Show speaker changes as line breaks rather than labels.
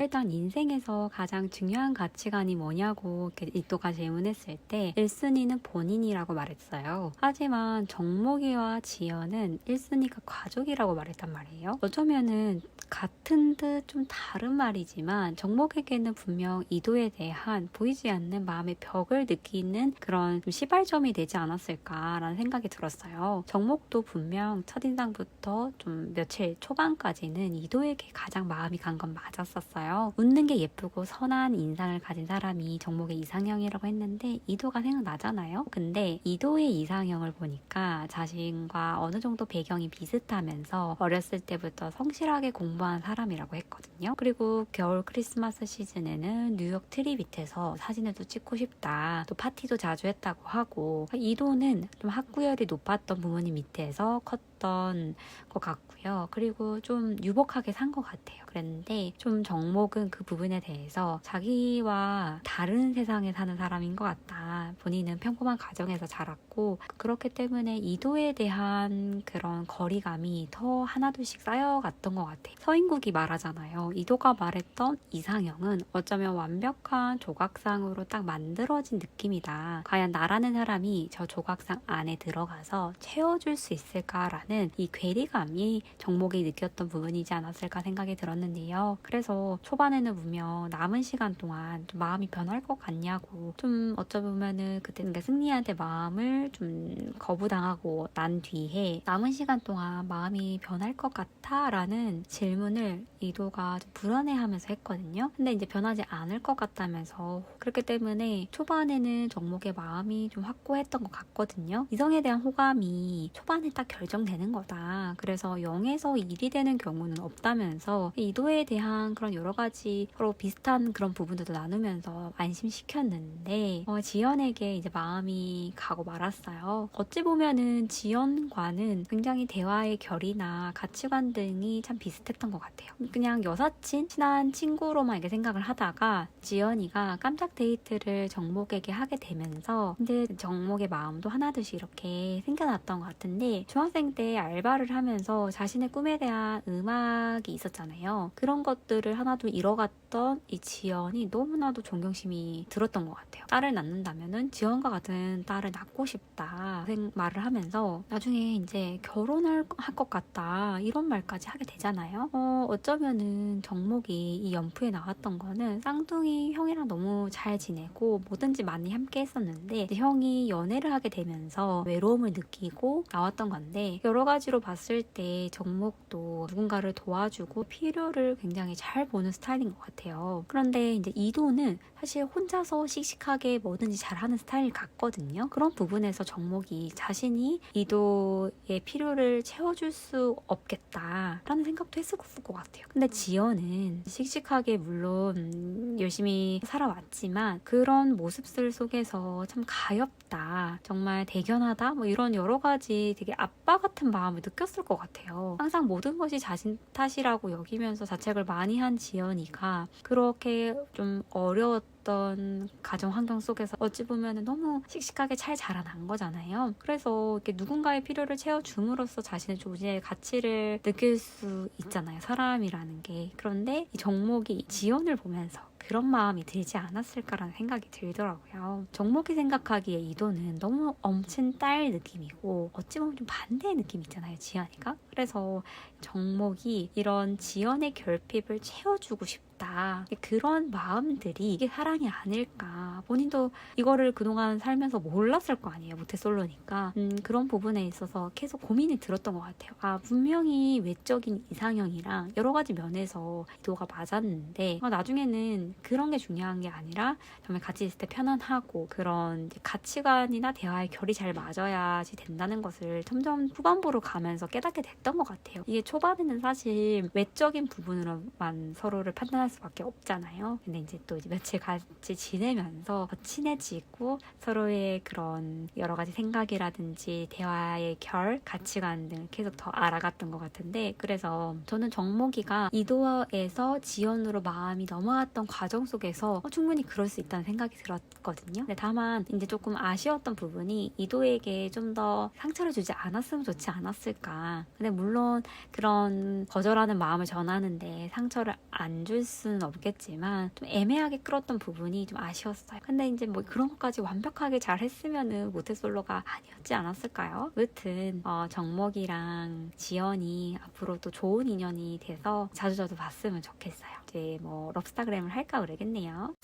일단 인생에서 가장 중요한 가치관이 뭐냐고 이또가 질문했을 때 1순위는 본인이라고 말했어요. 하지만 정목이와 지연은 1순위가 가족이라고 말했단 말이에요. 어쩌면은 같은 듯 좀 다른 말이지만 정목에게는 분명 이도에 대한 보이지 않는 마음의 벽을 느끼는 그런 좀 시발점이 되지 않았을까라는 생각이 들었어요. 정목도 분명 첫인상부터 좀 며칠 초반까지는 이도에게 가장 마음이 간 건 맞았었어요. 웃는 게 예쁘고 선한 인상을 가진 사람이 정목의 이상형이라고 했는데 이도가 생각나잖아요. 근데 이도의 이상형을 보니까 자신과 어느 정도 배경이 비슷하면서 어렸을 때부터 성실하게 공부한 사람이라고 했거든요. 그리고 겨울 크리스마스 시즌에는 뉴욕 트리 밑에서 사진을 또 찍고 싶다. 또 파티도 자주 했다고 하고 이도는 좀 학구열이 높았던 부모님 밑에서 컸던 것 같고요. 그리고 좀 유복하게 산 것 같아요. 그랬는데 좀 정목은 그 부분에 대해서 자기와 다른 세상에 사는 사람인 것 같다. 본인은 평범한 가정에서 자랐고 그렇기 때문에 이도에 대한 그런 거리감이 더 하나둘씩 쌓여갔던 것 같아요. 서인국이 말하잖아요. 이도가 말했던 이상형은 어쩌면 완벽한 조각상으로 딱 만들어진 느낌이다. 과연 나라는 사람이 저 조각상 안에 들어가서 채워줄 수 있을까라는 이 괴리감이 정목이 느꼈던 부분이지 않았을까 생각이 들었는데요. 그래서 초반에는 분명 남은 시간 동안 좀 마음이 변할 것 같냐고 좀 어쩌면은 그때는 승리한테 마음을 좀 거부당하고 난 뒤에 남은 시간 동안 마음이 변할 것 같아 라는 질문을 이도가 좀 불안해하면서 했거든요. 근데 이제 변하지 않을 것 같다면서 그렇기 때문에 초반에는 정목의 마음이 좀 확고했던 것 같거든요. 이성에 대한 호감이 초반에 딱 결정되는 거다. 그래서 0에서 1이 되는 경우는 없다면서 이도에 대한 그런 여러 가지 서로 비슷한 그런 부분들도 나누면서 안심시켰는데 지연에게 이제 마음이 가고 말았어요. 어찌 보면은 지연과는 굉장히 대화의 결이나 가치관 등이 참 비슷했던 것 같아요. 그냥 여사친, 친한 친구로만 이렇게 생각을 하다가 지연이가 깜짝 데이트를 정목에게 하게 되면서 근데 정목의 마음도 하나둘씩 이렇게 생겨났던 것 같은데 중학생 때 알바를 하면서 자신의 꿈에 대한 음악이 있었잖아요. 그런 것들을 하나둘 잃어갔던 이 지연이 너무나도 존경심이 들었던 것 같아요. 딸을 낳는다면은 지연과 같은 딸을 낳고 싶다 말을 하면서 나중에 이제 결혼할 것 같다 이런 말까지 하게 되잖아요. 어쩌면은 정목이 이 연프에 나왔던 거는 쌍둥이 형이랑 너무 잘 지내고 뭐든지 많이 함께 했었는데 형이 연애를 하게 되면서 외로움을 느끼고 나왔던 건데 여러 가지로 봤을 때 정목도 누군가를 도와주고 필요를 굉장히 잘 보는 스타일인 것 같아요. 그런데 이제 이도는 사실 혼자서 씩씩하게 뭐든지 잘하는 스타일 같거든요. 그런 부분에서 정목이 자신이 이도의 필요를 채워줄 수 없겠다라는 생각도 했을 것 같아요. 근데 지연은 씩씩하게 물론 열심히 살아왔지만 그런 모습들 속에서 참 가엽다, 정말 대견하다 뭐 이런 여러 가지 되게 아빠 같은 마음을 느꼈을 것 같아요. 항상 모든 것이 자신 탓이라고 여기면서 자책을 많이 한 지연이가 그렇게 좀 어려웠던 가정 환경 속에서 어찌 보면 너무 씩씩하게 잘 자라난 거잖아요. 그래서 이렇게 누군가의 필요를 채워줌으로써 자신의 존재의 가치를 느낄 수 있잖아요. 사람이라는 게. 그런데 이 정목이 지연을 보면서 그런 마음이 들지 않았을까라는 생각이 들더라고요. 정목이 생각하기에 이도는 너무 엄친 딸 느낌이고 어찌 보면 좀 반대의 느낌 있잖아요. 지연이가. 그래서 정목이 이런 지연의 결핍을 채워주고 싶다. 그런 마음들이 이게 사랑이 아닐까. 본인도 이거를 그동안 살면서 몰랐을 거 아니에요. 모태솔로니까. 그런 부분에 있어서 계속 고민이 들었던 것 같아요. 분명히 외적인 이상형이랑 여러 가지 면에서 이도가 맞았는데 나중에는 그런 게 중요한 게 아니라 정말 같이 있을 때 편안하고 그런 이제 가치관이나 대화의 결이 잘 맞아야지 된다는 것을 점점 후반부로 가면서 깨닫게 됐던 것 같아요. 이게 초반에는 사실 외적인 부분으로만 서로를 판단할 수밖에 없잖아요. 근데 이제 또 며칠 같이 지내면서 더 친해지고 서로의 그런 여러 가지 생각이라든지 대화의 결, 가치관 등을 계속 더 알아갔던 것 같은데 그래서 저는 정목이가 이도에서 지연으로 마음이 넘어갔던 과정 속에서 충분히 그럴 수 있다는 생각이 들었거든요. 근데 다만 이제 조금 아쉬웠던 부분이 이도에게 좀 더 상처를 주지 않았으면 좋지 않았을까. 근데 물론 그런 거절하는 마음을 전하는데 상처를 안 줄 수는 없겠지만 좀 애매하게 끌었던 부분이 좀 아쉬웠어요. 근데 이제 뭐 그런 것까지 완벽하게 잘 했으면은 모태솔로가 아니었지 않았을까요? 아무튼 정목이랑 지연이 앞으로도 좋은 인연이 돼서 자주자주 봤으면 좋겠어요. 이제 뭐 럽스타그램을 할까 그러겠네요.